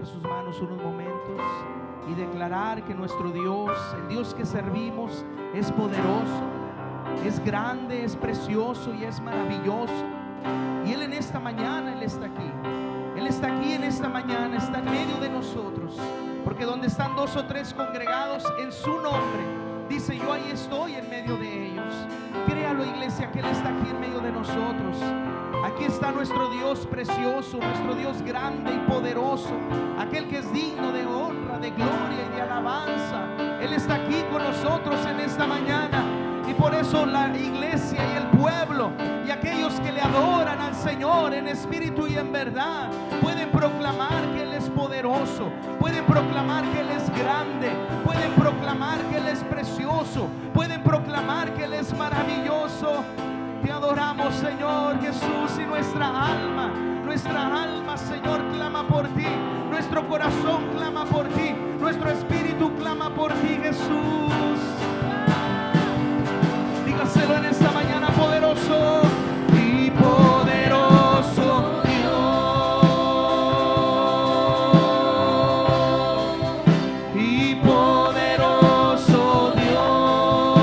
sus manos unos momentos y declarar que nuestro Dios, el Dios que servimos, es poderoso, es grande, es precioso y es maravilloso. Y Él en esta mañana, Él está aquí. Él está aquí en esta mañana, está en medio de nosotros. Porque donde están dos o tres congregados en su nombre, dice: yo ahí estoy en medio de ellos. Créalo, iglesia, que Él está aquí en medio de nosotros. Aquí está nuestro Dios precioso, nuestro Dios grande y poderoso, aquel que es digno de honra, de gloria y de alabanza. Él está aquí con nosotros en esta mañana. Y por eso la iglesia y el pueblo y aquellos que le adoran al Señor en espíritu y en verdad pueden proclamar que Él es poderoso, pueden proclamar que Él es grande, pueden proclamar que Él es precioso, pueden proclamar que Él es maravilloso. Te adoramos, Señor Jesús, y nuestra alma, Señor, clama por ti. Nuestro corazón clama por ti, nuestro espíritu clama por ti, Jesús. Dígaselo en esta mañana: poderoso y poderoso Dios, y poderoso Dios,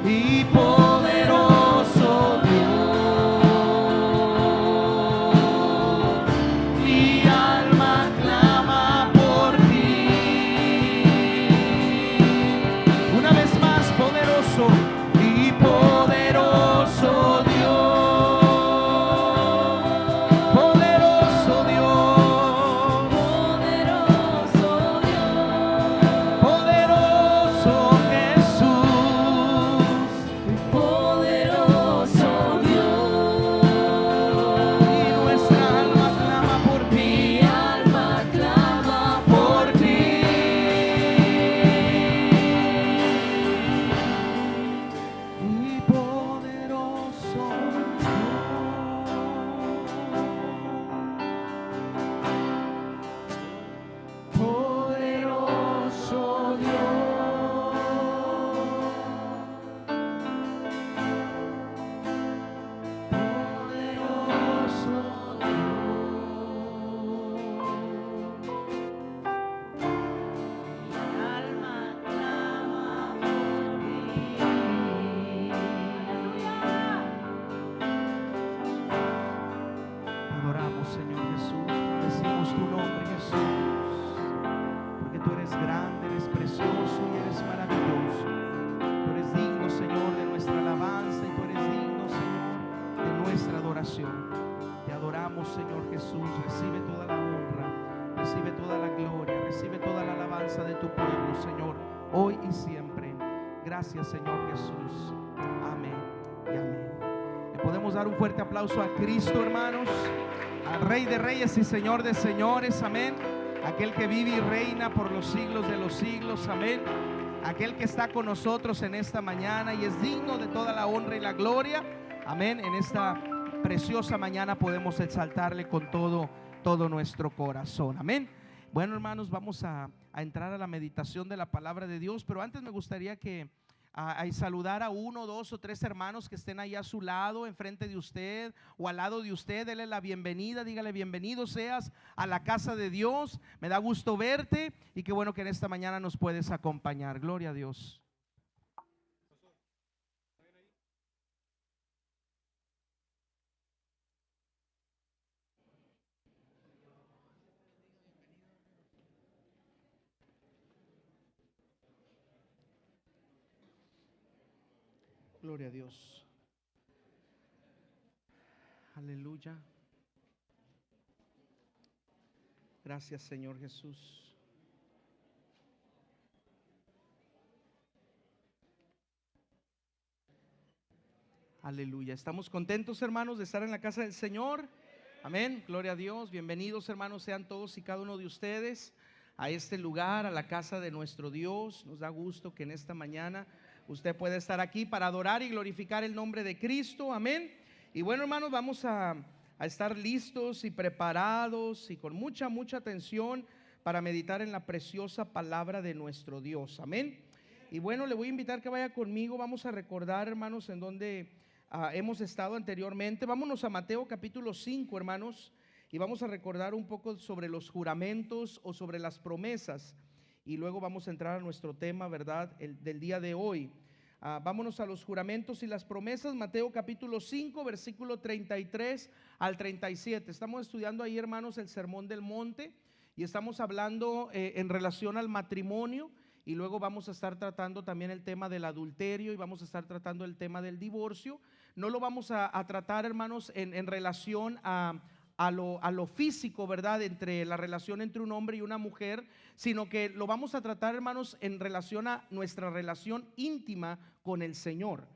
y poderoso Dios. Mi alma clama por eres grande, eres precioso y eres maravilloso. Tú eres digno, Señor, de nuestra alabanza, y tú eres digno, Señor, de nuestra adoración. Te adoramos, Señor Jesús. Recibe toda la honra, recibe toda la gloria, recibe toda la alabanza de tu pueblo, Señor, hoy y siempre. Gracias, Señor Jesús. Amén y amén. Le podemos dar un fuerte aplauso a Cristo, hermanos, al Rey de Reyes y Señor de Señores. Amén. Aquel que vive y reina por los siglos de los siglos. Amén. Aquel que está con nosotros en esta mañana y es digno de toda la honra y la gloria. Amén. En esta preciosa mañana podemos exaltarle con todo nuestro corazón. Amén. Bueno, hermanos, vamos a entrar a la meditación de la palabra de Dios, pero antes me gustaría que saludar a 1, 2 o 3 hermanos que estén ahí a su lado, enfrente de usted o al lado de usted. Dele la bienvenida, dígale: bienvenido seas a la casa de Dios. Me da gusto verte y qué bueno que en esta mañana nos puedes acompañar. Gloria a Dios. Gloria a Dios. Aleluya. Gracias, Señor Jesús. Aleluya. Estamos contentos, hermanos, de estar en la casa del Señor. Amén. Gloria a Dios. Bienvenidos, hermanos, sean todos y cada uno de ustedes a este lugar, a la casa de nuestro Dios. Nos da gusto que en esta mañana usted pueda estar aquí para adorar y glorificar el nombre de Cristo. Amén. Y bueno, hermanos, vamos a estar listos y preparados y con mucha atención para meditar en la preciosa palabra de nuestro Dios. Amén. Y bueno, le voy a invitar que vaya conmigo. Vamos a recordar, hermanos, en donde hemos estado anteriormente. Vámonos a Mateo capítulo 5, hermanos, y vamos a recordar un poco sobre los juramentos o sobre las promesas. Y luego vamos a entrar a nuestro tema, ¿verdad?, del día de hoy. Vámonos a los juramentos y las promesas. Mateo capítulo 5, versículo 33 al 37. Estamos estudiando ahí, hermanos, el Sermón del Monte, y estamos hablando en relación al matrimonio. Y luego vamos a estar tratando también el tema del adulterio, y vamos a estar tratando el tema del divorcio. No lo vamos a tratar, hermanos, en relación a lo físico, ¿verdad?, entre la relación entre un hombre y una mujer, sino que lo vamos a tratar, hermanos, en relación a nuestra relación íntima con el Señor.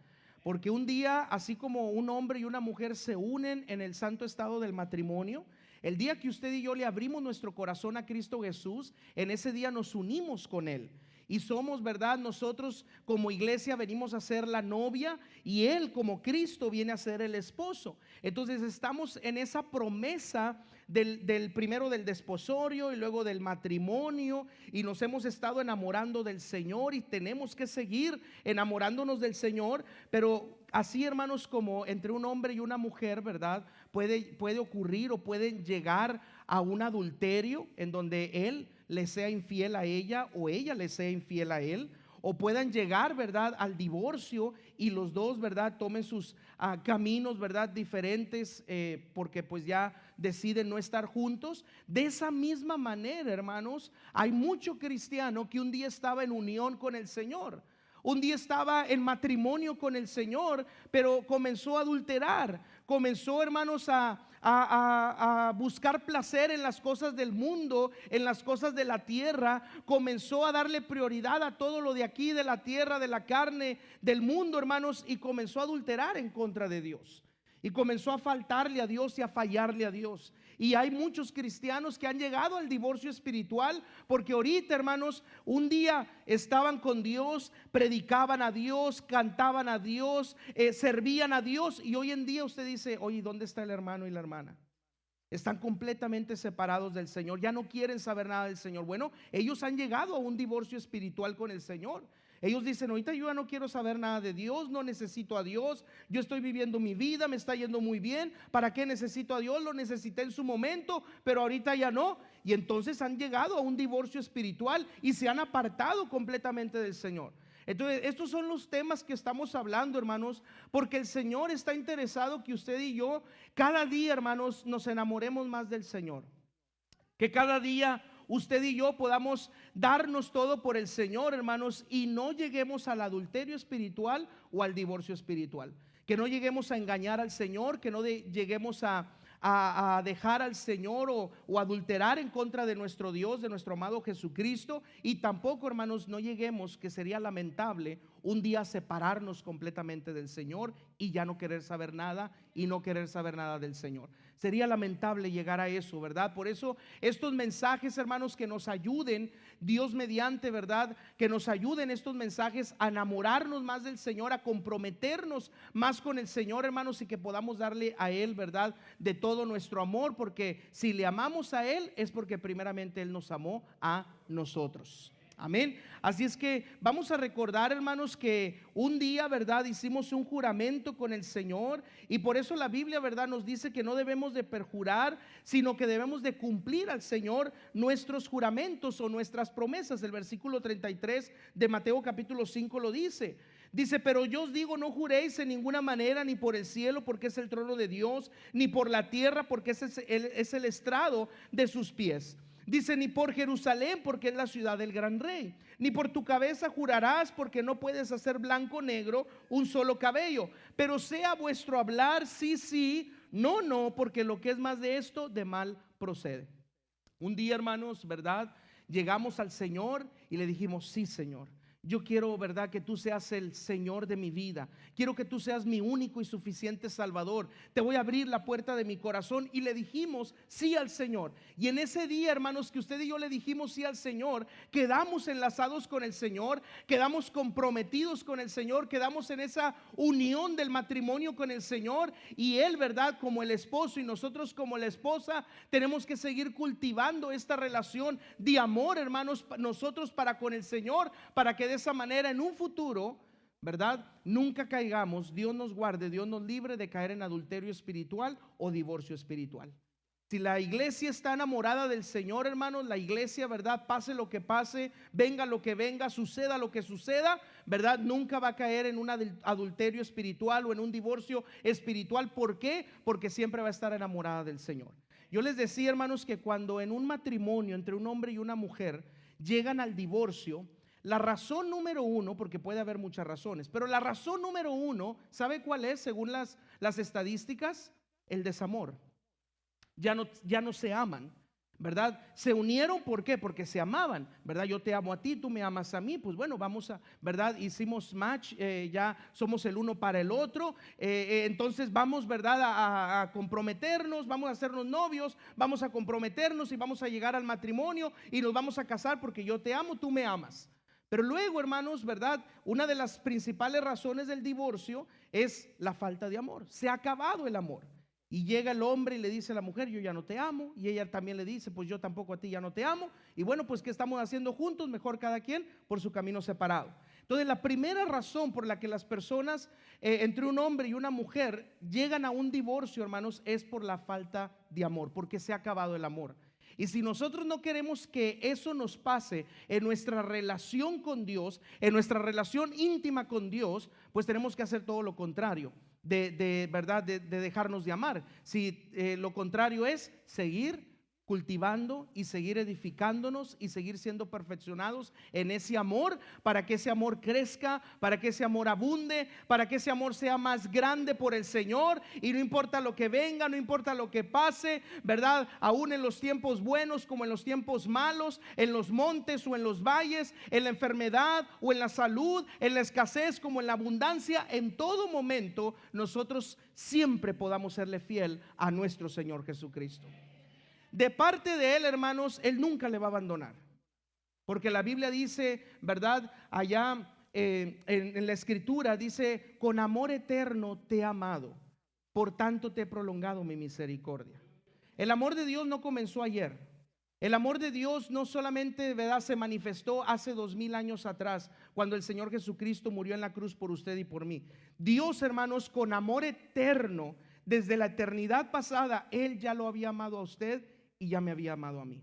Porque un día, así como un hombre y una mujer se unen en el santo estado del matrimonio, el día que usted y yo le abrimos nuestro corazón a Cristo Jesús, en ese día nos unimos con Él. Y somos, ¿verdad?, nosotros como iglesia venimos a ser la novia, y Él como Cristo viene a ser el esposo. Entonces estamos en esa promesa del primero del desposorio y luego del matrimonio, y nos hemos estado enamorando del Señor y tenemos que seguir enamorándonos del Señor. Pero así, hermanos, como entre un hombre y una mujer, ¿verdad?, puede ocurrir o pueden llegar a un adulterio en donde él le sea infiel a ella o ella le sea infiel a él, o puedan llegar, ¿verdad?, al divorcio y los dos, ¿verdad?, tomen sus caminos, ¿verdad?, diferentes, porque pues ya deciden no estar juntos. De esa misma manera, hermanos, hay mucho cristiano que un día estaba en unión con el Señor, un día estaba en matrimonio con el Señor, pero comenzó a adulterar, comenzó, hermanos, a buscar placer en las cosas del mundo, en las cosas de la tierra. Comenzó a darle prioridad a todo lo de aquí, de la tierra, de la carne, del mundo, hermanos, y comenzó a adulterar en contra de Dios. Y comenzó a faltarle a Dios y a fallarle a Dios. Y hay muchos cristianos que han llegado al divorcio espiritual, porque ahorita, hermanos, un día estaban con Dios, predicaban a Dios, cantaban a Dios, servían a Dios, y hoy en día usted dice: oye, ¿dónde está el hermano y la hermana? Están completamente separados del Señor, ya no quieren saber nada del Señor. Bueno, ellos han llegado a un divorcio espiritual con el Señor. Ellos dicen: ahorita yo ya no quiero saber nada de Dios, no necesito a Dios, yo estoy viviendo mi vida, me está yendo muy bien, ¿para qué necesito a Dios? Lo necesité en su momento, pero ahorita ya no. Y entonces han llegado a un divorcio espiritual y se han apartado completamente del Señor. Entonces, estos son los temas que estamos hablando, hermanos, porque el Señor está interesado que usted y yo cada día, hermanos, nos enamoremos más del Señor, que cada día usted y yo podamos darnos todo por el Señor, hermanos, y no lleguemos al adulterio espiritual o al divorcio espiritual. Que no lleguemos a engañar al Señor, que no lleguemos a dejar al Señor o adulterar en contra de nuestro Dios, de nuestro amado Jesucristo. Y tampoco, hermanos, no lleguemos, que sería lamentable, un día separarnos completamente del Señor y ya no querer saber nada y no querer saber nada del Señor. Sería lamentable llegar a eso, ¿verdad? Por eso estos mensajes, hermanos, que nos ayuden, Dios mediante, ¿verdad? Que nos ayuden estos mensajes a enamorarnos más del Señor, a comprometernos más con el Señor, hermanos, y que podamos darle a Él, ¿verdad? De todo nuestro amor, porque si le amamos a Él es porque primeramente Él nos amó a nosotros. Amén. Así es que vamos a recordar, hermanos, que un día, ¿verdad?, hicimos un juramento con el Señor, y por eso la Biblia, ¿verdad?, nos dice que no debemos de perjurar, sino que debemos de cumplir al Señor nuestros juramentos o nuestras promesas. El versículo 33 de Mateo capítulo 5 lo dice. Dice: pero yo os digo, no juréis en ninguna manera, ni por el cielo, porque es el trono de Dios, ni por la tierra, porque es el estrado de sus pies. Dice: ni por Jerusalén, porque es la ciudad del gran rey, ni por tu cabeza jurarás, porque no puedes hacer blanco o negro un solo cabello. Pero sea vuestro hablar sí, sí, no, no, porque lo que es más de esto, de mal procede. Un día, hermanos, ¿verdad?, llegamos al Señor y le dijimos: sí, Señor, yo quiero, ¿verdad?, que tú seas el Señor de mi vida. Quiero que tú seas mi único y suficiente Salvador. Te voy a abrir la puerta de mi corazón. Y le dijimos sí al Señor. Y en ese día, hermanos, que usted y yo le dijimos sí al Señor, quedamos enlazados con el Señor, quedamos comprometidos con el Señor, quedamos en esa unión del matrimonio con el Señor. Y Él, ¿verdad?, como el esposo y nosotros como la esposa, tenemos que seguir cultivando esta relación de amor, hermanos, nosotros para con el Señor, para que de esa manera en un futuro, ¿verdad?, nunca caigamos. Dios nos guarde, Dios nos libre de caer en adulterio espiritual o divorcio espiritual. Si la iglesia está enamorada del Señor, hermanos, la iglesia, ¿verdad?, pase lo que pase, venga lo que venga, suceda lo que suceda, ¿verdad?, nunca va a caer en un adulterio espiritual o en un divorcio espiritual. ¿Por qué? Porque siempre va a estar enamorada del Señor. Yo les decía, hermanos, que cuando en un matrimonio entre un hombre y una mujer llegan al divorcio, la razón número uno, porque puede haber muchas razones, pero la razón número uno, ¿sabe cuál es? Según las estadísticas, el desamor. Ya no se aman, ¿verdad? Se unieron, ¿por qué? Porque se amaban, ¿verdad? Yo te amo a ti, tú me amas a mí, pues bueno, vamos a, ¿verdad?, hicimos match, ya somos el uno para el otro, entonces vamos, ¿verdad?, a comprometernos, vamos a hacernos novios, vamos a comprometernos y vamos a llegar al matrimonio y nos vamos a casar porque yo te amo, tú me amas. Pero luego, hermanos, ¿verdad?, una de las principales razones del divorcio es la falta de amor. Se ha acabado el amor. Y llega el hombre y le dice a la mujer: yo ya no te amo. Y ella también le dice: pues yo tampoco a ti ya no te amo. Y bueno, pues ¿qué estamos haciendo juntos? Mejor cada quien por su camino separado. Entonces, la primera razón por la que las personas entre un hombre y una mujer llegan a un divorcio, hermanos, es por la falta de amor, porque se ha acabado el amor. Y si nosotros no queremos que eso nos pase en nuestra relación con Dios, en nuestra relación íntima con Dios, pues tenemos que hacer todo lo contrario, ¿verdad?, de dejarnos de amar. Si lo contrario es seguir cultivando y seguir edificándonos y seguir siendo perfeccionados en ese amor, para que ese amor crezca, para que ese amor abunde, para que ese amor sea más grande por el Señor. Y no importa lo que venga, no importa lo que pase, ¿verdad?, aún en los tiempos buenos como en los tiempos malos, en los montes o en los valles, en la enfermedad o en la salud, en la escasez como en la abundancia, en todo momento nosotros siempre podamos serle fiel a nuestro Señor Jesucristo. De parte de Él, hermanos, Él nunca le va a abandonar, porque la Biblia dice, ¿verdad?, allá en la Escritura dice: con amor eterno te he amado, por tanto te he prolongado mi misericordia. El amor de Dios no comenzó ayer. El amor de Dios no solamente, ¿verdad?, se manifestó hace 2000 años atrás, cuando el Señor Jesucristo murió en la cruz por usted y por mí. Dios, hermanos, con amor eterno, desde la eternidad pasada, Él ya lo había amado a usted y ya me había amado a mí.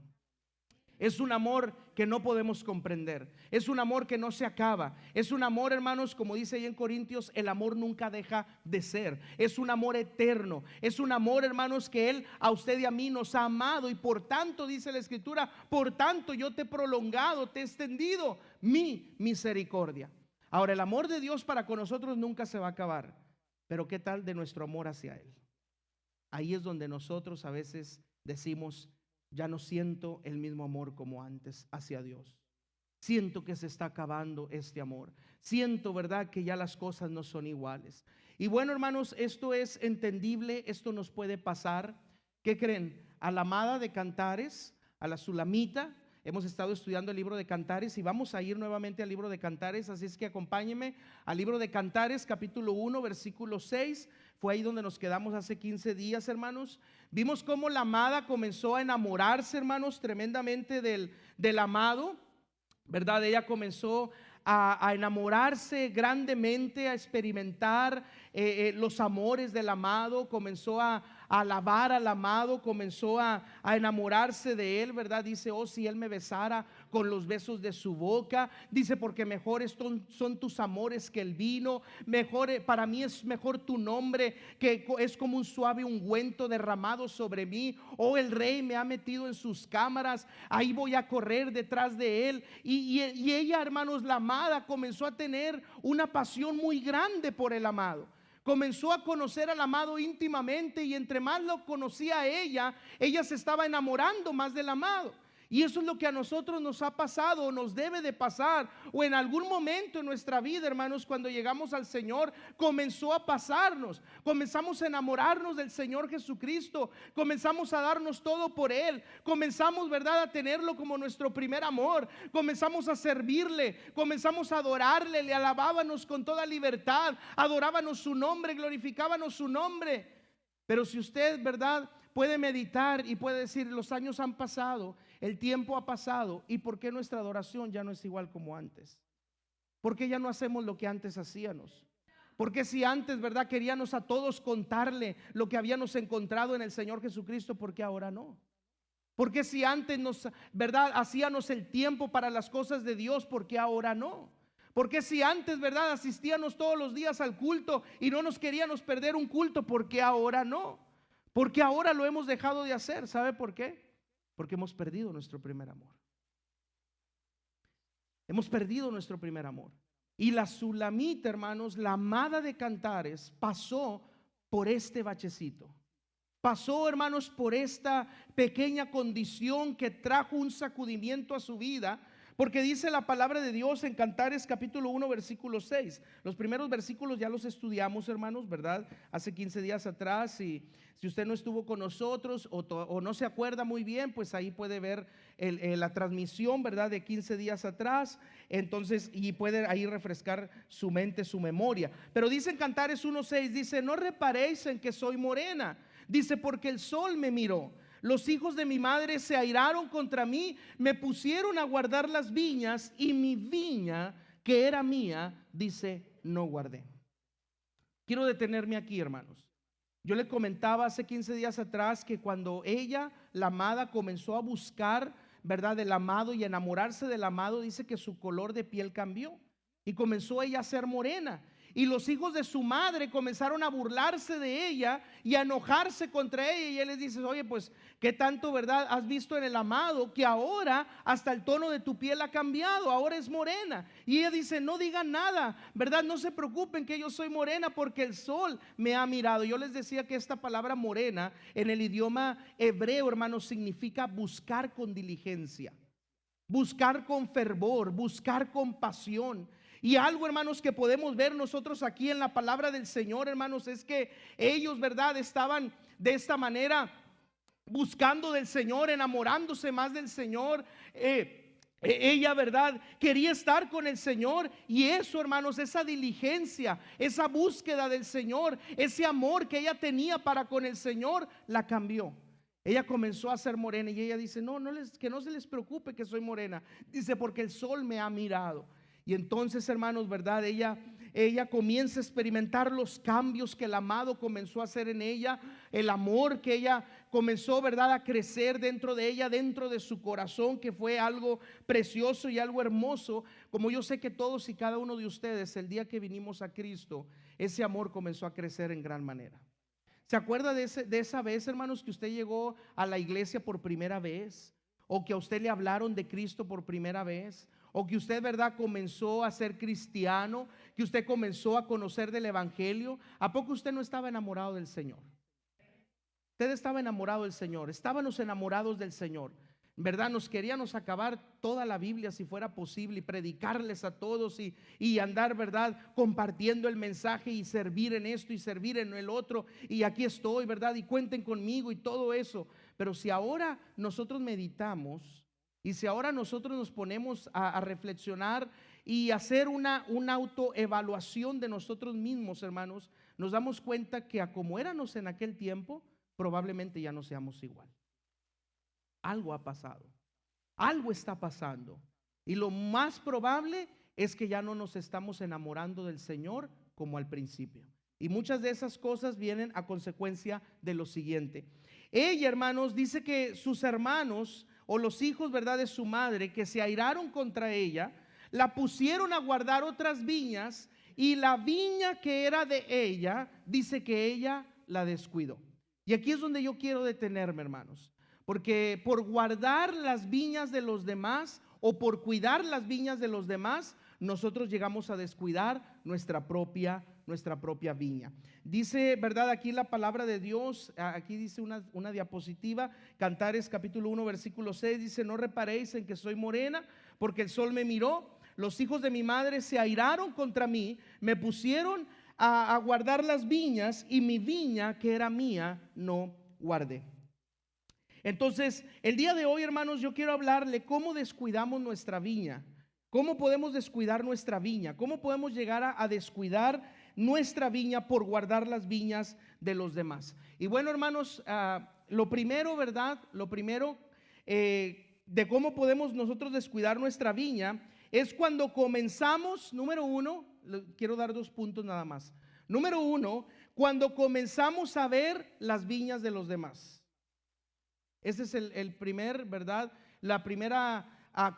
Es un amor que no podemos comprender. Es un amor que no se acaba. Es un amor, hermanos, como dice ahí en Corintios, el amor nunca deja de ser. Es un amor eterno. Es un amor, hermanos, que Él a usted y a mí nos ha amado. Y por tanto, dice la Escritura, por tanto yo te he prolongado, te he extendido mi misericordia. Ahora, el amor de Dios para con nosotros nunca se va a acabar. Pero ¿qué tal de nuestro amor hacia Él? Ahí es donde nosotros a veces decimos: ya no siento el mismo amor como antes hacia Dios. Siento que se está acabando este amor. Siento, ¿verdad?, que ya las cosas no son iguales. Y bueno, hermanos, esto es entendible, esto nos puede pasar. ¿Qué creen? A la amada de Cantares, a la Sulamita, hemos estado estudiando el libro de Cantares y vamos a ir nuevamente al libro de Cantares, así es que acompáñenme al libro de Cantares, capítulo 1, versículo 6. Fue ahí donde nos quedamos hace 15 días, hermanos. Vimos cómo la amada comenzó a enamorarse, hermanos, tremendamente del amado, ¿verdad? Ella comenzó a enamorarse grandemente, a experimentar los amores del amado, comenzó a alabar al amado, comenzó a enamorarse de él, ¿verdad? Dice: oh, si él me besara con los besos de su boca. Dice: porque mejores son tus amores que el vino, mejor, para mí es mejor tu nombre, que es como un suave ungüento derramado sobre mí. Oh, el rey me ha metido en sus cámaras, ahí voy a correr detrás de él. Y ella, hermanos, la amada, comenzó a tener una pasión muy grande por el amado. Comenzó a conocer al amado íntimamente, y entre más lo conocía a ella se estaba enamorando más del amado. Y eso es lo que a nosotros nos ha pasado, o nos debe de pasar, o en algún momento en nuestra vida, hermanos, cuando llegamos al Señor, comenzó a pasarnos. Comenzamos a enamorarnos del Señor Jesucristo, comenzamos a darnos todo por Él, comenzamos, ¿verdad?, a tenerlo como nuestro primer amor, comenzamos a servirle, comenzamos a adorarle, le alabábamos con toda libertad, adorábamos su nombre, glorificábamos su nombre. Pero si usted, ¿verdad?, puede meditar y puede decir: los años han pasado, el tiempo ha pasado, ¿y por qué nuestra adoración ya no es igual como antes? ¿Por qué ya no hacemos lo que antes hacíamos? Porque si antes, ¿verdad?, queríamos a todos contarle lo que habíamos encontrado en el Señor Jesucristo, ¿por qué ahora no? Porque si antes ¿verdad?, hacíamos el tiempo para las cosas de Dios, ¿por qué ahora no? Porque si antes, ¿verdad?, asistíamos todos los días al culto y no nos queríamos perder un culto, ¿por qué ahora no? Porque ahora lo hemos dejado de hacer. ¿Sabe por qué? Porque hemos perdido nuestro primer amor. Hemos perdido nuestro primer amor. Y la Sulamita, hermanos, la amada de Cantares, pasó por este bachecito. Pasó, hermanos, por esta pequeña condición que trajo un sacudimiento a su vida. Porque dice la palabra de Dios en Cantares capítulo 1 versículo 6. Los primeros versículos ya los estudiamos, hermanos, ¿verdad? Hace 15 días atrás. Y si usted no estuvo con nosotros o no se acuerda muy bien, pues ahí puede ver la transmisión, ¿verdad?, de 15 días atrás. Entonces, y puede ahí refrescar su mente, su memoria. Pero dice en Cantares 1:6, dice: no reparéis en que soy morena. Dice: porque el sol me miró. Los hijos de mi madre se airaron contra mí, me pusieron a guardar las viñas, y mi viña, que era mía, dice, no guardé. Quiero detenerme aquí, hermanos. Yo le comentaba hace 15 días atrás que cuando ella, la amada, comenzó a buscar, ¿verdad?, del amado y enamorarse del amado, dice que su color de piel cambió y comenzó ella a ser morena. Y los hijos de su madre comenzaron a burlarse de ella y a enojarse contra ella. Y él les dice: oye, pues, ¿qué tanto, verdad, has visto en el amado que ahora hasta el tono de tu piel ha cambiado? Ahora es morena. Y ella dice: no digan nada, ¿verdad? No se preocupen que yo soy morena, porque el sol me ha mirado. Yo les decía que esta palabra morena en el idioma hebreo, hermanos, significa buscar con diligencia, buscar con fervor, buscar con pasión. Y algo, hermanos, que podemos ver nosotros aquí en la palabra del Señor, hermanos, es que ellos, ¿verdad?, estaban de esta manera buscando del Señor, enamorándose más del Señor. Ella, ¿verdad?, quería estar con el Señor. Y eso, hermanos, esa diligencia, esa búsqueda del Señor, ese amor que ella tenía para con el Señor, la cambió. Ella comenzó a ser morena. Y ella dice: que no se les preocupe que soy morena. Dice: porque el sol me ha mirado. Y entonces, hermanos, ¿verdad?, ella ella comienza a experimentar los cambios que el amado comenzó a hacer en ella, el amor que ella comenzó, ¿verdad?, a crecer dentro de ella, dentro de su corazón, que fue algo precioso y algo hermoso. Como yo sé que todos y cada uno de ustedes, el día que vinimos a Cristo, ese amor comenzó a crecer en gran manera. ¿Se acuerda de esa vez, hermanos, que usted llegó a la iglesia por primera vez? ¿O que a usted le hablaron de Cristo por primera vez? ¿O que usted, verdad, comenzó a ser cristiano? ¿Que usted comenzó a conocer del evangelio? ¿A poco usted no estaba enamorado del Señor? Usted estaba enamorado del Señor. Estábamos enamorados del Señor, ¿verdad? Nos queríamos acabar toda la Biblia si fuera posible y predicarles a todos y andar, ¿verdad?, compartiendo el mensaje y servir en esto y servir en el otro. Y aquí estoy, ¿verdad? Y cuenten conmigo y todo eso. Pero si ahora nosotros meditamos y si ahora nosotros nos ponemos a reflexionar y hacer una autoevaluación de nosotros mismos, hermanos, nos damos cuenta que a como éramos en aquel tiempo, probablemente ya no seamos igual. Algo ha pasado, algo está pasando, y lo más probable es que ya no nos estamos enamorando del Señor como al principio. Y muchas de esas cosas vienen a consecuencia de lo siguiente. Ella, hermanos, dice que sus hermanos o los hijos, ¿verdad?, de su madre, que se airaron contra ella, la pusieron a guardar otras viñas, y la viña que era de ella, dice que ella la descuidó. Y aquí es donde yo quiero detenerme, hermanos. Porque por guardar las viñas de los demás o por cuidar las viñas de los demás, nosotros llegamos a descuidar nuestra propia viña. Dice, ¿verdad?, aquí la palabra de Dios, aquí dice una diapositiva, Cantares capítulo 1 versículo 6, dice: no reparéis en que soy morena, porque el sol me miró, los hijos de mi madre se airaron contra mí, me pusieron a guardar las viñas, y mi viña que era mía no guardé. Entonces, el día de hoy, hermanos, yo quiero hablarle cómo descuidamos nuestra viña. ¿Cómo podemos descuidar nuestra viña? ¿Cómo podemos llegar a descuidar nuestra viña por guardar las viñas de los demás? Y bueno, hermanos, lo primero, ¿verdad? Lo primero de cómo podemos nosotros descuidar nuestra viña es cuando comenzamos, número uno, quiero dar 2 puntos nada más. Número uno, cuando comenzamos a ver las viñas de los demás. Ese es el primer, ¿verdad?, la primera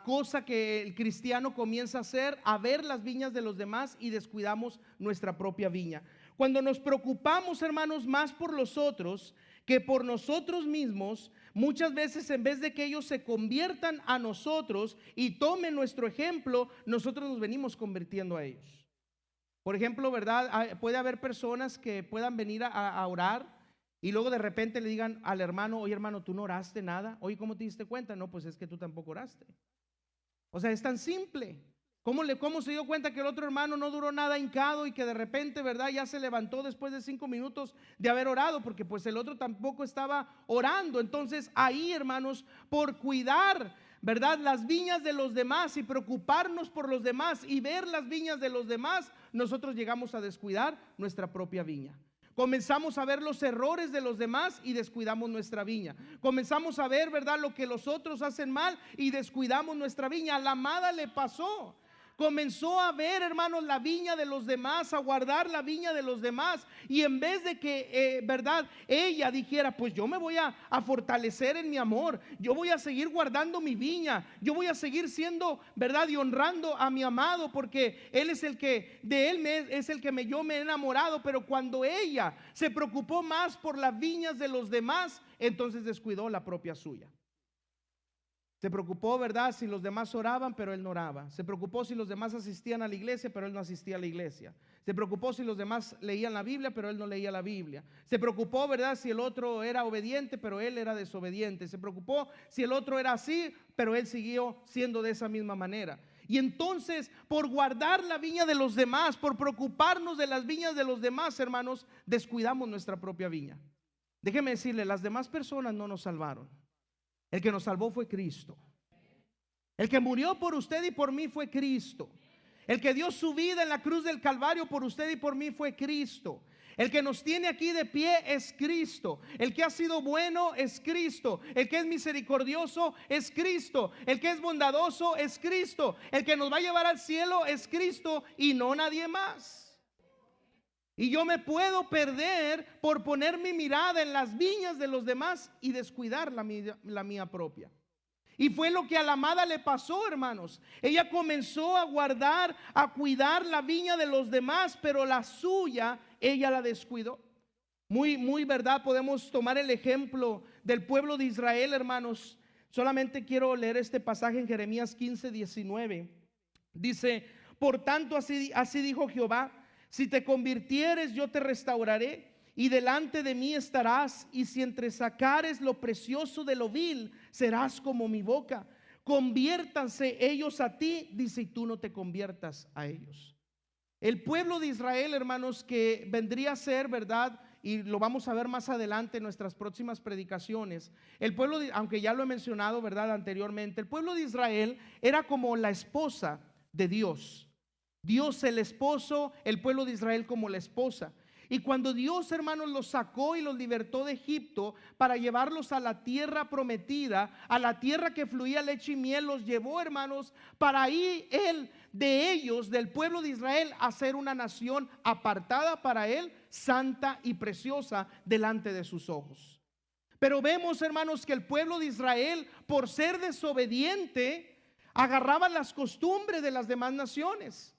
cosa que el cristiano comienza a hacer, a ver las viñas de los demás y descuidamos nuestra propia viña. Cuando nos preocupamos, hermanos, más por los otros que por nosotros mismos, muchas veces en vez de que ellos se conviertan a nosotros y tomen nuestro ejemplo, nosotros nos venimos convirtiendo a ellos. Por ejemplo, ¿verdad?, puede haber personas que puedan venir a orar y luego de repente le digan al hermano: oye, hermano, tú no oraste nada. Oye, ¿cómo te diste cuenta? No, pues es que tú tampoco oraste. O sea, es tan simple. ¿Cómo se dio cuenta que el otro hermano no duró nada hincado y que de repente, ¿verdad?, ya se levantó después de 5 minutos de haber orado? Porque pues el otro tampoco estaba orando. Entonces ahí, hermanos, por cuidar, ¿verdad?, las viñas de los demás y preocuparnos por los demás y ver las viñas de los demás, nosotros llegamos a descuidar nuestra propia viña. Comenzamos a ver los errores de los demás y descuidamos nuestra viña. Comenzamos a ver, ¿verdad?, lo que los otros hacen mal y descuidamos nuestra viña. A la amada le pasó. Comenzó a ver, hermanos, la viña de los demás, a guardar la viña de los demás. Y en vez de que, ¿verdad?, ella dijera: pues yo me voy a fortalecer en mi amor, yo voy a seguir guardando mi viña, yo voy a seguir siendo, ¿verdad?, y honrando a mi amado, porque él es el que, de él es el que yo me he enamorado. Pero cuando ella se preocupó más por las viñas de los demás, entonces descuidó la propia suya. Se preocupó, ¿verdad?, si los demás oraban, pero él no oraba. Se preocupó si los demás asistían a la iglesia, pero él no asistía a la iglesia. Se preocupó si los demás leían la Biblia, pero él no leía la Biblia. Se preocupó, ¿verdad?, si el otro era obediente, pero él era desobediente. Se preocupó si el otro era así, pero él siguió siendo de esa misma manera. Y entonces, por guardar la viña de los demás, por preocuparnos de las viñas de los demás, hermanos, descuidamos nuestra propia viña. Déjeme decirle, las demás personas no nos salvaron. El que nos salvó fue Cristo. El que murió por usted y por mí fue Cristo. El que dio su vida en la cruz del Calvario por usted y por mí fue Cristo. El que nos tiene aquí de pie es Cristo. El que ha sido bueno es Cristo. El que es misericordioso es Cristo. El que es bondadoso es Cristo. El que nos va a llevar al cielo es Cristo y no nadie más. Y yo me puedo perder por poner mi mirada en las viñas de los demás y descuidar la mía propia. Y fue lo que a la amada le pasó, hermanos. Ella comenzó a guardar, a cuidar la viña de los demás, pero la suya, ella la descuidó. Muy verdad, podemos tomar el ejemplo del pueblo de Israel, hermanos. Solamente quiero leer este pasaje en Jeremías 15:19. Dice: por tanto, así dijo Jehová: si te convirtieres, yo te restauraré, y delante de mí estarás, y si entresacares lo precioso de lo vil, serás como mi boca. Conviértanse ellos a ti, dice, y tú no te conviertas a ellos. El pueblo de Israel, hermanos, que vendría a ser, ¿verdad? Y lo vamos a ver más adelante en nuestras próximas predicaciones. El pueblo, aunque ya lo he mencionado, ¿verdad? Anteriormente, el pueblo de Israel era como la esposa de Dios. Dios el esposo, el pueblo de Israel como la esposa. Y cuando Dios, hermanos, los sacó y los libertó de Egipto para llevarlos a la tierra prometida, a la tierra que fluía leche y miel, los llevó, hermanos, para ahí Él, de ellos, del pueblo de Israel, hacer una nación apartada para Él, santa y preciosa delante de sus ojos. Pero vemos, hermanos, que el pueblo de Israel, por ser desobediente, agarraba las costumbres de las demás naciones,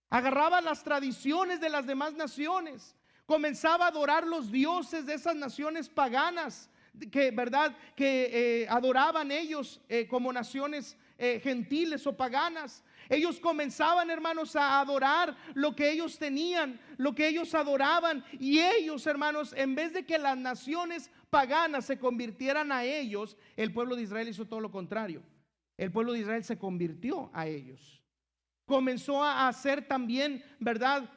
agarraba las tradiciones de las demás naciones, comenzaba a adorar los dioses de esas naciones paganas que, verdad, que adoraban ellos como naciones gentiles o paganas. Ellos comenzaban, hermanos, a adorar lo que ellos tenían, lo que ellos adoraban. Y ellos, hermanos, en vez de que las naciones paganas se convirtieran a ellos, el pueblo de Israel hizo todo lo contrario. El pueblo de Israel se convirtió a ellos. Comenzó a hacer también, ¿verdad?,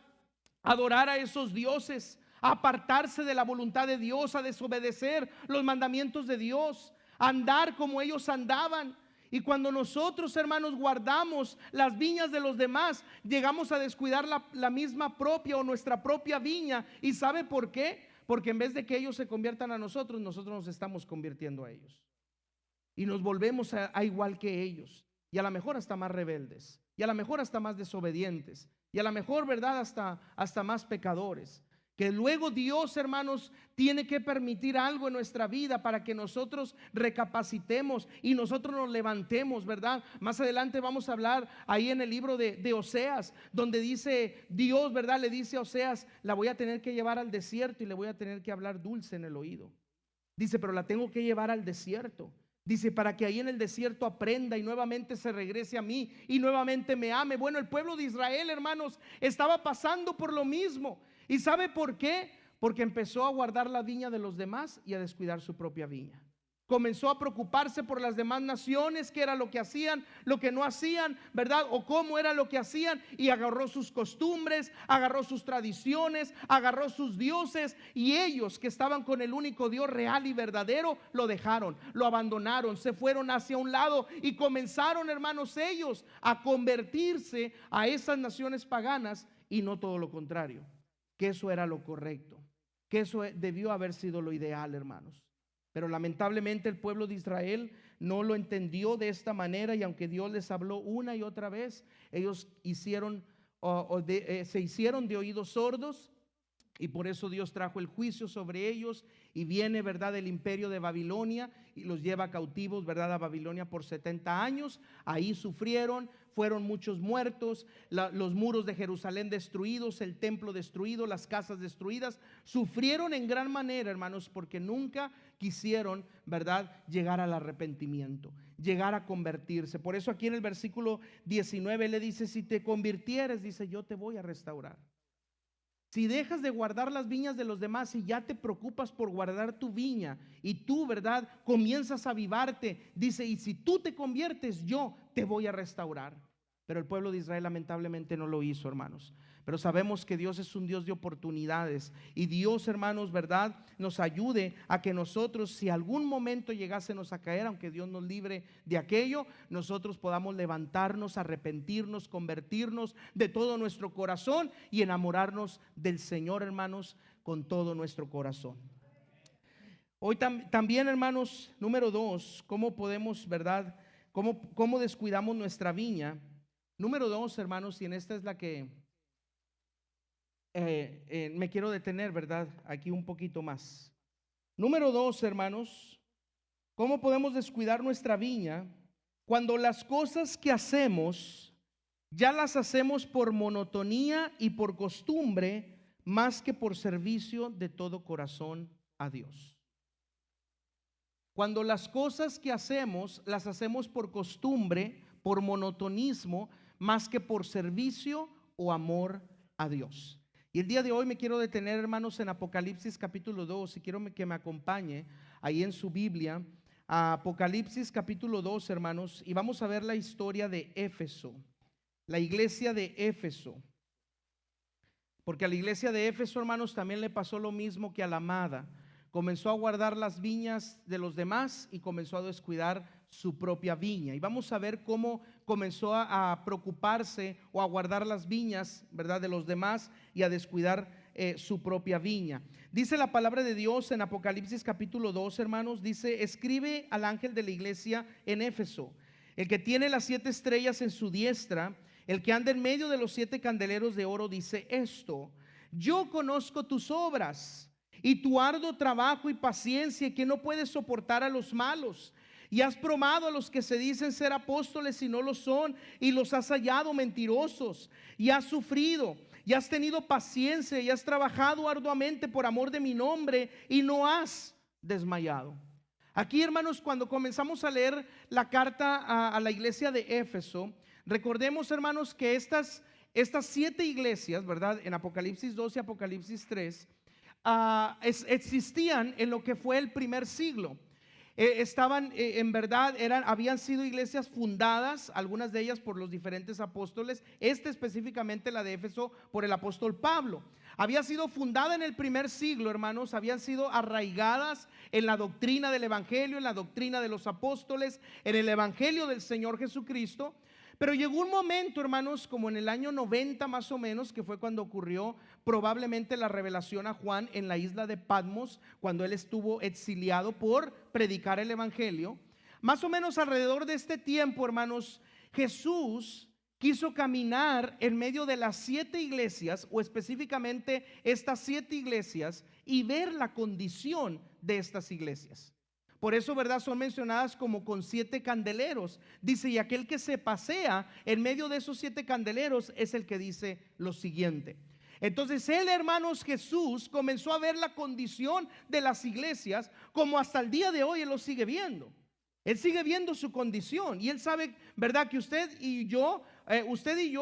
adorar a esos dioses, a apartarse de la voluntad de Dios, a desobedecer los mandamientos de Dios, a andar como ellos andaban. Y cuando nosotros, hermanos, guardamos las viñas de los demás, llegamos a descuidar la misma propia o nuestra propia viña. ¿Y sabe por qué? Porque en vez de que ellos se conviertan a nosotros, nosotros nos estamos convirtiendo a ellos. Y nos volvemos a igual que ellos. Y a lo mejor hasta más rebeldes. Y a lo mejor hasta más desobedientes. Y a lo mejor, ¿verdad?, hasta más pecadores. Que luego Dios, hermanos, tiene que permitir algo en nuestra vida para que nosotros recapacitemos y nosotros nos levantemos, ¿verdad? Más adelante vamos a hablar ahí en el libro de Oseas, donde dice Dios, ¿verdad? Le dice a Oseas: la voy a tener que llevar al desierto y le voy a tener que hablar dulce en el oído. Dice: pero la tengo que llevar al desierto. Dice: para que ahí en el desierto aprenda y nuevamente se regrese a mí y nuevamente me ame. Bueno, el pueblo de Israel, hermanos, estaba pasando por lo mismo. ¿Y sabe por qué? Porque empezó a guardar la viña de los demás y a descuidar su propia viña. Comenzó a preocuparse por las demás naciones, qué era lo que hacían, lo que no hacían, ¿verdad? O cómo era lo que hacían, y agarró sus costumbres, agarró sus tradiciones, agarró sus dioses, y ellos que estaban con el único Dios real y verdadero, lo dejaron, lo abandonaron, se fueron hacia un lado y comenzaron, hermanos, ellos a convertirse a esas naciones paganas, y no todo lo contrario, que eso era lo correcto, que eso debió haber sido lo ideal, hermanos. Pero lamentablemente el pueblo de Israel no lo entendió de esta manera, y aunque Dios les habló una y otra vez, ellos se hicieron de oídos sordos, y por eso Dios trajo el juicio sobre ellos. Y viene, ¿verdad?, el imperio de Babilonia y los lleva cautivos, ¿verdad?, a Babilonia por 70 años. Ahí sufrieron, fueron muchos muertos, los muros de Jerusalén destruidos, el templo destruido, las casas destruidas. Sufrieron en gran manera, hermanos, porque nunca quisieron, ¿verdad?, llegar al arrepentimiento, llegar a convertirse. Por eso aquí en el versículo 19 le dice: si te convirtieres, dice, yo te voy a restaurar. Si dejas de guardar las viñas de los demás y ya te preocupas por guardar tu viña, y tú, ¿verdad?, comienzas a avivarte, dice, y si tú te conviertes, yo te voy a restaurar. Pero el pueblo de Israel lamentablemente no lo hizo, hermanos. Pero sabemos que Dios es un Dios de oportunidades, y Dios, hermanos, ¿verdad?, nos ayude a que nosotros, si algún momento llegásemos a caer, aunque Dios nos libre de aquello, nosotros podamos levantarnos, arrepentirnos, convertirnos de todo nuestro corazón y enamorarnos del Señor, hermanos, con todo nuestro corazón. Hoy también, hermanos, número 2, ¿cómo podemos, verdad? ¿Cómo descuidamos nuestra viña? Número 2, hermanos, y en esta es la que me quiero detener, ¿verdad? Aquí un poquito más. Número 2, hermanos, ¿cómo podemos descuidar nuestra viña cuando las cosas que hacemos ya las hacemos por monotonía y por costumbre más que por servicio de todo corazón a Dios? Cuando las cosas que hacemos las hacemos por costumbre, por monotonismo, más que por servicio o amor a Dios. Y el día de hoy me quiero detener, hermanos, en Apocalipsis capítulo 2, y quiero que me acompañe ahí en su Biblia, a Apocalipsis capítulo 2, hermanos, y vamos a ver la historia de Éfeso, la iglesia de Éfeso. Porque a la iglesia de Éfeso, hermanos, también le pasó lo mismo que a la amada. Comenzó a guardar las viñas de los demás y comenzó a descuidar su propia viña. Y vamos a ver cómo comenzó a preocuparse o a guardar las viñas, ¿verdad?, de los demás y a descuidar su propia viña. Dice la palabra de Dios en Apocalipsis capítulo 2, hermanos, dice: escribe al ángel de la iglesia en Éfeso, el que tiene las 7 estrellas en su diestra, el que anda en medio de los 7 candeleros de oro, dice esto: yo conozco tus obras y tu arduo trabajo y paciencia, y que no puedes soportar a los malos, y has probado a los que se dicen ser apóstoles y no lo son, y los has hallado mentirosos, y has sufrido y has tenido paciencia y has trabajado arduamente por amor de mi nombre y no has desmayado. Aquí, hermanos, cuando comenzamos a leer la carta a la iglesia de Éfeso, recordemos, hermanos, que estas 7 iglesias, ¿verdad?, en Apocalipsis 2 y Apocalipsis 3, existían en lo que fue el primer siglo. Estaban en verdad, habían sido iglesias fundadas, algunas de ellas por los diferentes apóstoles, específicamente la de Éfeso por el apóstol Pablo. Había sido fundada en el primer siglo, hermanos, habían sido arraigadas en la doctrina del evangelio, en la doctrina de los apóstoles, en el evangelio del Señor Jesucristo. Pero llegó un momento, hermanos, como en el año 90 más o menos, que fue cuando ocurrió probablemente la revelación a Juan en la isla de Patmos, cuando él estuvo exiliado por predicar el evangelio. Más o menos alrededor de este tiempo, hermanos, Jesús quiso caminar en medio de las 7 iglesias, o específicamente estas 7 iglesias, y ver la condición de estas iglesias. Por eso, ¿verdad?, son mencionadas como con 7 candeleros. Dice: y aquel que se pasea en medio de esos 7 candeleros es el que dice lo siguiente. Entonces él, hermanos, Jesús comenzó a ver la condición de las iglesias, como hasta el día de hoy él lo sigue viendo. Él sigue viendo su condición y él sabe, ¿verdad?, que usted y yo,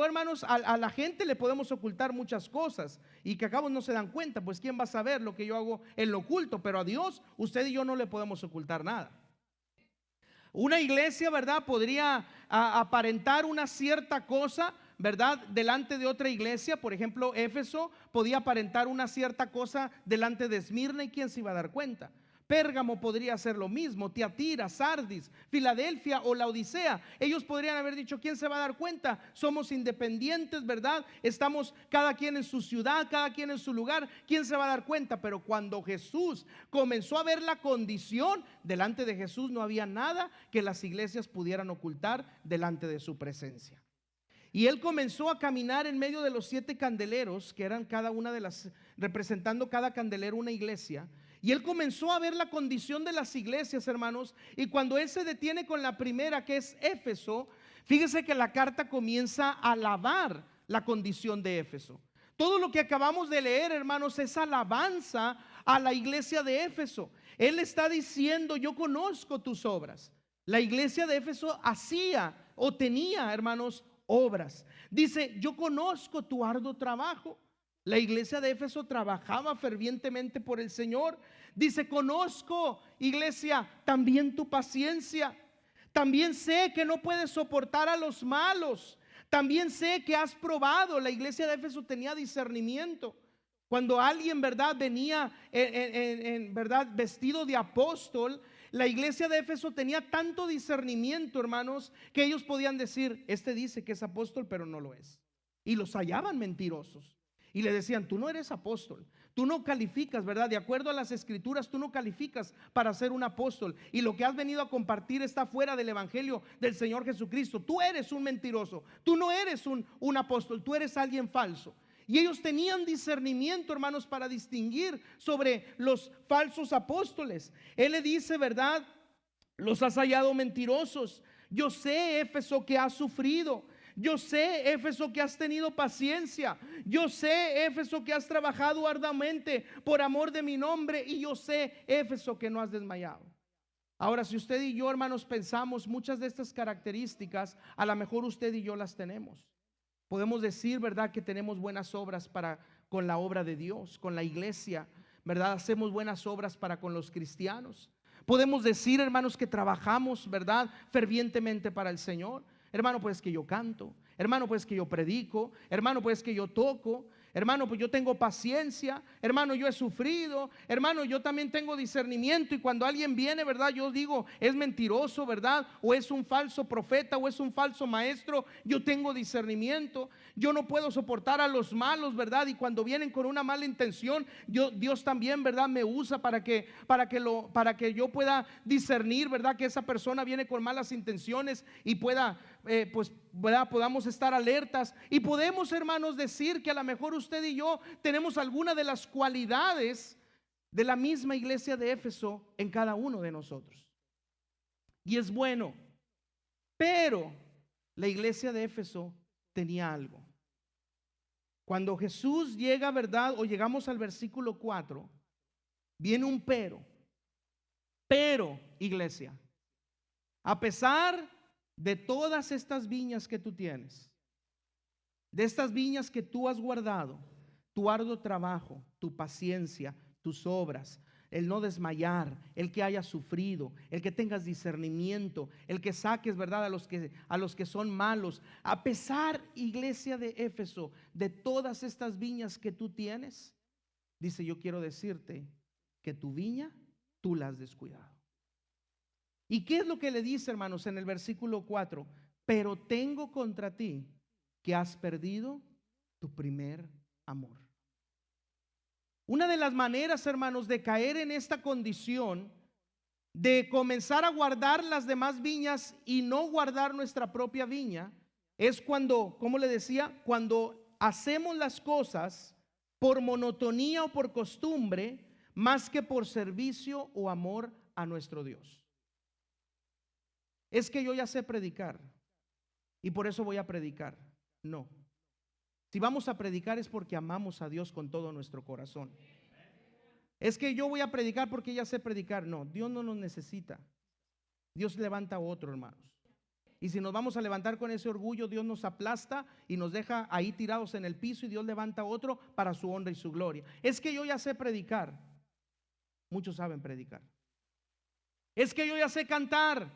hermanos, a la gente le podemos ocultar muchas cosas y que a cabo no se dan cuenta. Pues quién va a saber lo que yo hago en lo oculto, pero a Dios usted y yo no le podemos ocultar nada. Una iglesia, ¿verdad?, podría aparentar una cierta cosa, ¿verdad?, delante de otra iglesia. Por ejemplo, Éfeso podía aparentar una cierta cosa delante de Esmirna, y quién se iba a dar cuenta. Pérgamo podría hacer lo mismo, Tiatira, Sardis, Filadelfia o Laodicea. Ellos podrían haber dicho: ¿quién se va a dar cuenta? Somos independientes, ¿verdad? Estamos cada quien en su ciudad, cada quien en su lugar. ¿Quién se va a dar cuenta? Pero cuando Jesús comenzó a ver la condición, delante de Jesús no había nada que las iglesias pudieran ocultar delante de su presencia. Y él comenzó a caminar en medio de los 7 candeleros, que eran cada una de las, representando cada candelero una iglesia. Y él comenzó a ver la condición de las iglesias, hermanos. Y cuando él se detiene con la primera, que es Éfeso, fíjese que la carta comienza a alabar la condición de Éfeso. Todo lo que acabamos de leer, hermanos, es alabanza a la iglesia de Éfeso. Él está diciendo: yo conozco tus obras. La iglesia de Éfeso hacía o tenía, hermanos, obras. Dice: yo conozco tu arduo trabajo. La iglesia de Éfeso trabajaba fervientemente por el Señor. Dice: conozco, iglesia, también tu paciencia. También sé que no puedes soportar a los malos. También sé que has probado. La iglesia de Éfeso tenía discernimiento. Cuando alguien, ¿verdad?, venía en verdad vestido de apóstol, la iglesia de Éfeso tenía tanto discernimiento, hermanos, que ellos podían decir: este dice que es apóstol, pero no lo es. Y los hallaban mentirosos. Y le decían: tú no eres apóstol, tú no calificas, ¿verdad? De acuerdo a las escrituras, tú no calificas para ser un apóstol. Y lo que has venido a compartir está fuera del evangelio del Señor Jesucristo. Tú eres un mentiroso, tú no eres un apóstol, tú eres alguien falso. Y ellos tenían discernimiento, hermanos, para distinguir sobre los falsos apóstoles. Él le dice, ¿verdad? Los has hallado mentirosos. Yo sé, Éfeso, que has sufrido. Yo sé, Éfeso, que has tenido paciencia. Yo sé, Éfeso, que has trabajado arduamente por amor de mi nombre. Y yo sé, Éfeso, que no has desmayado. Ahora, si usted y yo, hermanos, pensamos muchas de estas características, a lo mejor usted y yo las tenemos. Podemos decir, ¿verdad?, que tenemos buenas obras para con la obra de Dios, con la iglesia, ¿verdad? Hacemos buenas obras para con los cristianos. Podemos decir, hermanos, que trabajamos, ¿verdad?, fervientemente para el Señor. Hermano, pues que yo canto. Hermano, pues que yo predico. Hermano, pues que yo toco. Hermano, pues yo tengo paciencia. Hermano, yo he sufrido. Hermano, yo también tengo discernimiento. Y cuando alguien viene, ¿verdad?, yo digo, es mentiroso, ¿verdad? O es un falso profeta, o es un falso maestro. Yo tengo discernimiento. Yo no puedo soportar a los malos, ¿verdad? Y cuando vienen con una mala intención, Dios también, ¿verdad?, me usa para que yo pueda discernir, ¿verdad?, que esa persona viene con malas intenciones y pueda, pues, ¿verdad?, podamos estar alertas. Y podemos, hermanos, decir que a lo mejor usted y yo tenemos alguna de las cualidades de la misma iglesia de Éfeso en cada uno de nosotros. Y es bueno. Pero la iglesia de Éfeso tenía algo. Cuando Jesús llega, ¿verdad?, o llegamos al versículo 4, viene un pero. Pero, iglesia, a pesar de todas estas viñas que tú tienes, de estas viñas que tú has guardado, tu arduo trabajo, tu paciencia, tus obras, el no desmayar, el que hayas sufrido, el que tengas discernimiento, el que saques, ¿verdad?, a los que son malos. A pesar, iglesia de Éfeso, de todas estas viñas que tú tienes, dice, yo quiero decirte que tu viña tú la has descuidado. ¿Y qué es lo que le dice, hermanos, en el versículo 4? Pero tengo contra ti que has perdido tu primer amor. Una de las maneras, hermanos, de caer en esta condición, de comenzar a guardar las demás viñas y no guardar nuestra propia viña, es cuando, como le decía, cuando hacemos las cosas por monotonía o por costumbre, más que por servicio o amor a nuestro Dios. Es que yo ya sé predicar y por eso voy a predicar. No. Si vamos a predicar es porque amamos a Dios con todo nuestro corazón. Es que yo voy a predicar porque ya sé predicar. No, Dios no nos necesita. Dios levanta a otro, hermanos. Y si nos vamos a levantar con ese orgullo, Dios nos aplasta y nos deja ahí tirados en el piso y Dios levanta a otro para su honra y su gloria. Es que yo ya sé predicar. Muchos saben predicar. Es que yo ya sé cantar.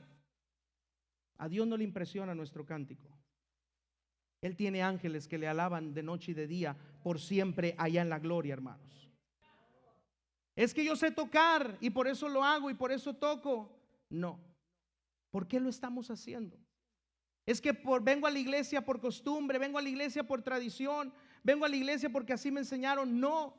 A Dios no le impresiona nuestro cántico. Él tiene ángeles que le alaban de noche y de día por siempre allá en la gloria, hermanos. Es que yo sé tocar y por eso lo hago y por eso toco. No. ¿Por qué lo estamos haciendo? Es que vengo a la iglesia por costumbre, vengo a la iglesia por tradición, vengo a la iglesia porque así me enseñaron. No.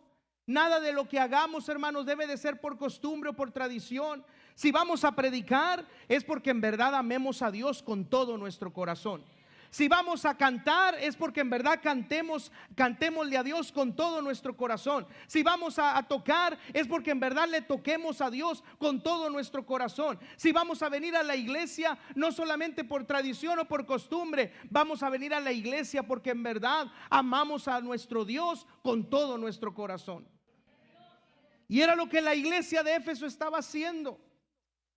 Nada de lo que hagamos, hermanos, debe de ser por costumbre o por tradición. Si vamos a predicar es porque en verdad amemos a Dios con todo nuestro corazón. Si vamos a cantar es porque en verdad cantémosle a Dios con todo nuestro corazón. Si vamos a tocar es porque en verdad le toquemos a Dios con todo nuestro corazón. Si vamos a venir a la iglesia no solamente por tradición o por costumbre, vamos a venir a la iglesia porque en verdad amamos a nuestro Dios con todo nuestro corazón. Y era lo que la iglesia de Éfeso estaba haciendo.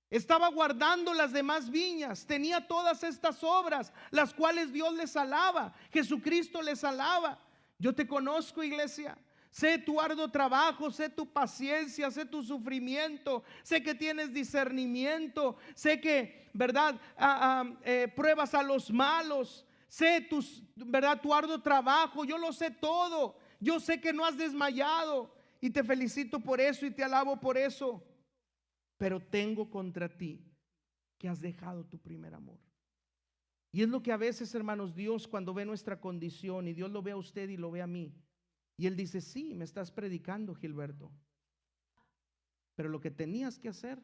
Estaba guardando las demás viñas, tenía todas estas obras, las cuales Dios les alaba, Jesucristo les alaba. Yo te conozco, iglesia, sé tu arduo trabajo, sé tu paciencia, sé tu sufrimiento, sé que tienes discernimiento, sé que, verdad, pruebas a los malos, sé verdad, tu arduo trabajo, yo lo sé todo, yo sé que no has desmayado y te felicito por eso y te alabo por eso. Pero tengo contra ti que has dejado tu primer amor. Y es lo que a veces, hermanos, Dios cuando ve nuestra condición y Dios lo ve a usted y lo ve a mí, y Él dice, sí, me estás predicando, Gilberto, pero lo que tenías que hacer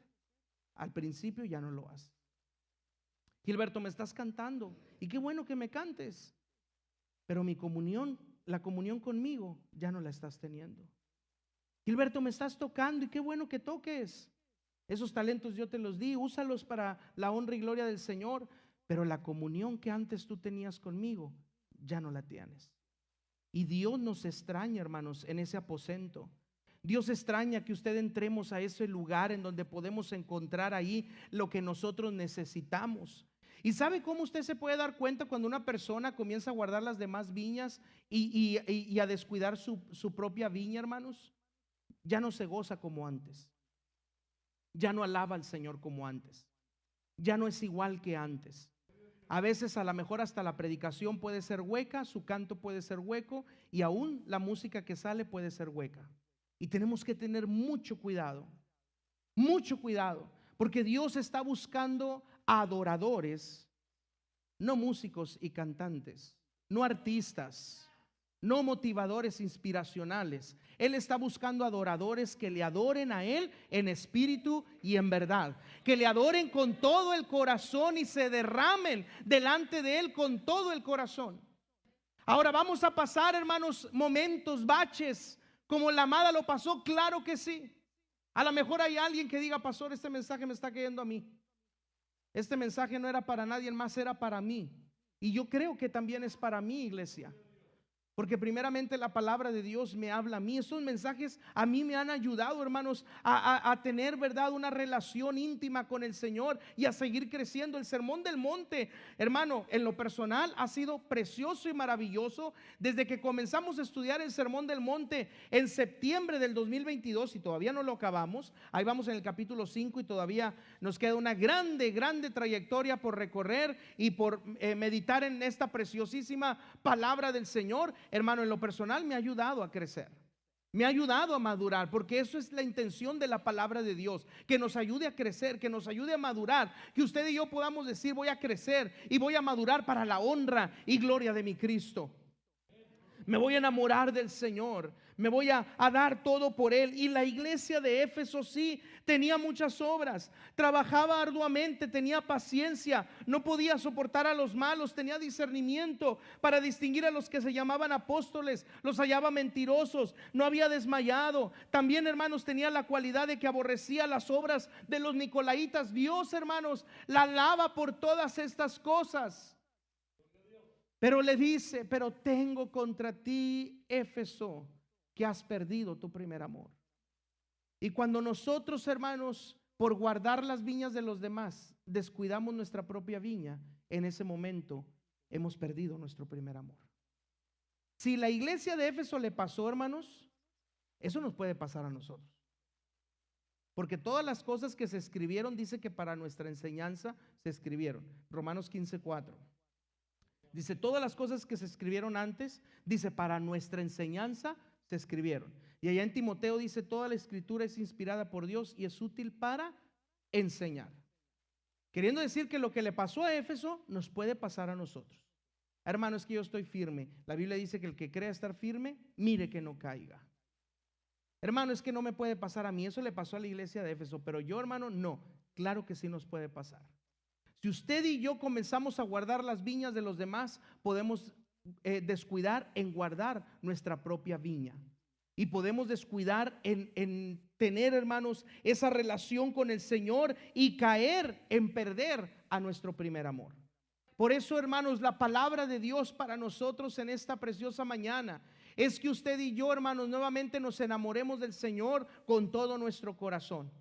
al principio ya no lo haces. Gilberto, me estás cantando y qué bueno que me cantes, pero mi comunión la comunión conmigo ya no la estás teniendo. Gilberto, me estás tocando y qué bueno que toques. Esos talentos yo te los di, úsalos para la honra y gloria del Señor, pero la comunión que antes tú tenías conmigo ya no la tienes. Y Dios nos extraña, hermanos, en ese aposento. Dios extraña que usted entremos a ese lugar en donde podemos encontrar ahí lo que nosotros necesitamos. ¿Y sabe cómo usted se puede dar cuenta cuando una persona comienza a guardar las demás viñas y a descuidar su propia viña, hermanos? Ya no se goza como antes. Ya no alaba al Señor como antes. Ya no es igual que antes. A veces a lo mejor hasta la predicación puede ser hueca, su canto puede ser hueco y aún la música que sale puede ser hueca. Y tenemos que tener mucho cuidado, porque Dios está buscando adoradores, no músicos y cantantes, no artistas, no motivadores inspiracionales. Él está buscando adoradores que le adoren a Él en espíritu y en verdad, que le adoren con todo el corazón y se derramen delante de Él con todo el corazón. Ahora vamos a pasar, hermanos, momentos, baches, como la amada lo pasó, claro que sí. A lo mejor hay alguien que diga: pastor, este mensaje me está cayendo a mí. Este mensaje no era para nadie más, era para mí. Y yo creo que también es para mí, iglesia. Porque primeramente la palabra de Dios me habla a mí. Esos mensajes a mí me han ayudado, hermanos, a tener, ¿verdad?, una relación íntima con el Señor y a seguir creciendo. El Sermón del Monte, hermano, en lo personal ha sido precioso y maravilloso. Desde que comenzamos a estudiar el Sermón del Monte en septiembre del 2022 y todavía no lo acabamos. Ahí vamos en el capítulo 5 y todavía nos queda una grande trayectoria por recorrer y por meditar en esta preciosísima palabra del Señor. Hermano, en lo personal me ha ayudado a crecer, me ha ayudado a madurar, porque eso es la intención de la palabra de Dios, que nos ayude a crecer, que nos ayude a madurar, que usted y yo podamos decir: voy a crecer y voy a madurar para la honra y gloria de mi Cristo. Me voy a enamorar del Señor, me voy a dar todo por Él. Y la iglesia de Éfeso sí tenía muchas obras, trabajaba arduamente, tenía paciencia, no podía soportar a los malos, tenía discernimiento para distinguir a los que se llamaban apóstoles, los hallaba mentirosos, no había desmayado. También, hermanos, tenía la cualidad de que aborrecía las obras de los nicolaítas. Dios, hermanos, la alaba por todas estas cosas. Pero le dice: pero tengo contra ti, Éfeso, que has perdido tu primer amor. Y cuando nosotros, hermanos, por guardar las viñas de los demás, descuidamos nuestra propia viña, en ese momento hemos perdido nuestro primer amor. Si la iglesia de Éfeso le pasó, hermanos, eso nos puede pasar a nosotros. Porque todas las cosas que se escribieron, dice que para nuestra enseñanza se escribieron. Romanos 15:4. Dice: todas las cosas que se escribieron antes, dice, para nuestra enseñanza se escribieron. Y allá en Timoteo dice: toda la escritura es inspirada por Dios y es útil para enseñar. Queriendo decir que lo que le pasó a Éfeso nos puede pasar a nosotros. Hermano, es que yo estoy firme. La Biblia dice que el que crea estar firme, mire que no caiga. Hermano, es que no me puede pasar a mí. Eso le pasó a la iglesia de Éfeso, pero yo, hermano, no. Claro que sí nos puede pasar. Si usted y yo comenzamos a guardar las viñas de los demás, podemos descuidar en guardar nuestra propia viña. Y podemos descuidar en tener, hermanos, esa relación con el Señor y caer en perder a nuestro primer amor. Por eso, hermanos, la palabra de Dios para nosotros en esta preciosa mañana es que usted y yo, hermanos, nuevamente nos enamoremos del Señor con todo nuestro corazón.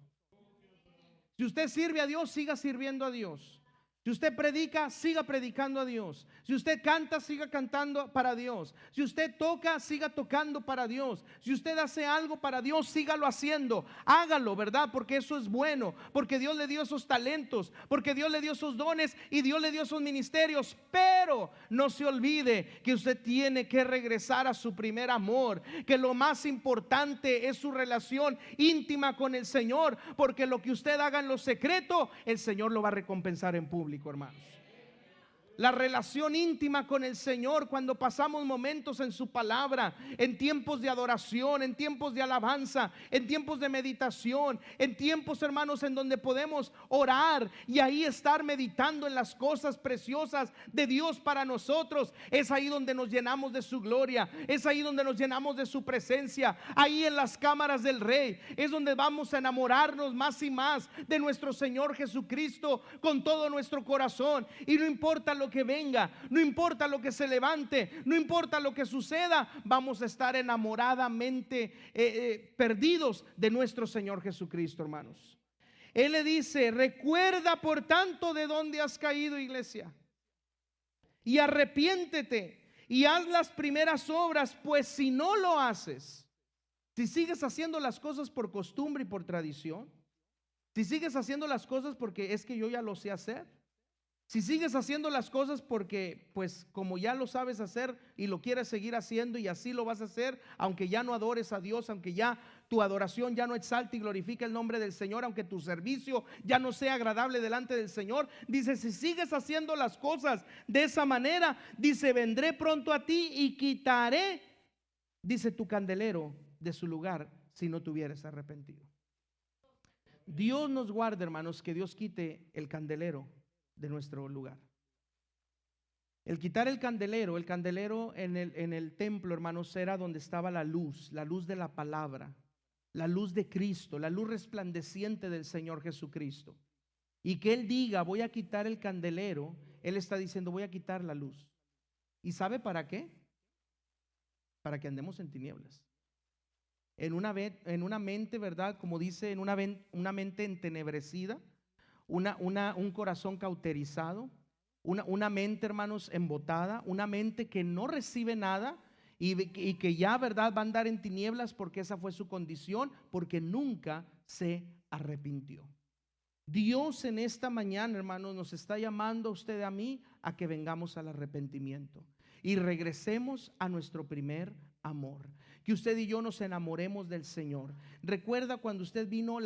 Si usted sirve a Dios, siga sirviendo a Dios. Si usted predica, siga predicando a Dios. Si usted canta, siga cantando para Dios. Si usted toca, siga tocando para Dios. Si usted hace algo para Dios, sígalo haciendo. Hágalo, ¿verdad? Porque eso es bueno. Porque Dios le dio esos talentos. Porque Dios le dio esos dones y Dios le dio esos ministerios. Pero no se olvide que usted tiene que regresar a su primer amor. Que lo más importante es su relación íntima con el Señor. Porque lo que usted haga en lo secreto, el Señor lo va a recompensar en público, hermanos. La relación íntima con el Señor, cuando pasamos momentos en su palabra, en tiempos de adoración, en tiempos de alabanza, en tiempos de meditación, en tiempos, hermanos, en donde podemos orar y ahí estar meditando en las cosas preciosas de Dios para nosotros. Es ahí donde nos llenamos de su gloria, es ahí donde nos llenamos de su presencia. Ahí en las cámaras del Rey es donde vamos a enamorarnos más y más de nuestro Señor Jesucristo con todo nuestro corazón. Y no importa lo que venga, no importa lo que se levante, no importa lo que suceda, vamos a estar enamoradamente perdidos de nuestro Señor Jesucristo, hermanos. Él le dice: recuerda por tanto de dónde has caído, iglesia, y arrepiéntete y haz las primeras obras, pues si no lo haces, si sigues haciendo las cosas por costumbre y por tradición, si sigues haciendo las cosas porque es que yo ya lo sé hacer, si sigues haciendo las cosas porque pues como ya lo sabes hacer y lo quieres seguir haciendo y así lo vas a hacer, aunque ya no adores a Dios, aunque ya tu adoración ya no exalte y glorifique el nombre del Señor, aunque tu servicio ya no sea agradable delante del Señor, dice, si sigues haciendo las cosas de esa manera, dice, vendré pronto a ti y quitaré, dice, tu candelero de su lugar si no te hubieras arrepentido. Dios nos guarde, hermanos, que Dios quite el candelero de nuestro lugar. El quitar el candelero en el templo, hermanos, era donde estaba la luz de la palabra, la luz de Cristo, la luz resplandeciente del Señor Jesucristo. Y que Él diga, voy a quitar el candelero, Él está diciendo, voy a quitar la luz. ¿Y sabe para qué? Para que andemos en tinieblas. En una mente, ¿verdad? Como dice, en una mente entenebrecida, un corazón cauterizado, una mente, hermanos, embotada, una mente que no recibe nada y que ya, ¿verdad?, va a andar en tinieblas porque esa fue su condición, porque nunca se arrepintió. Dios en esta mañana, hermanos, nos está llamando a usted y a mí a que vengamos al arrepentimiento y regresemos a nuestro primer amor. Que usted y yo nos enamoremos del Señor. Recuerda cuando usted vino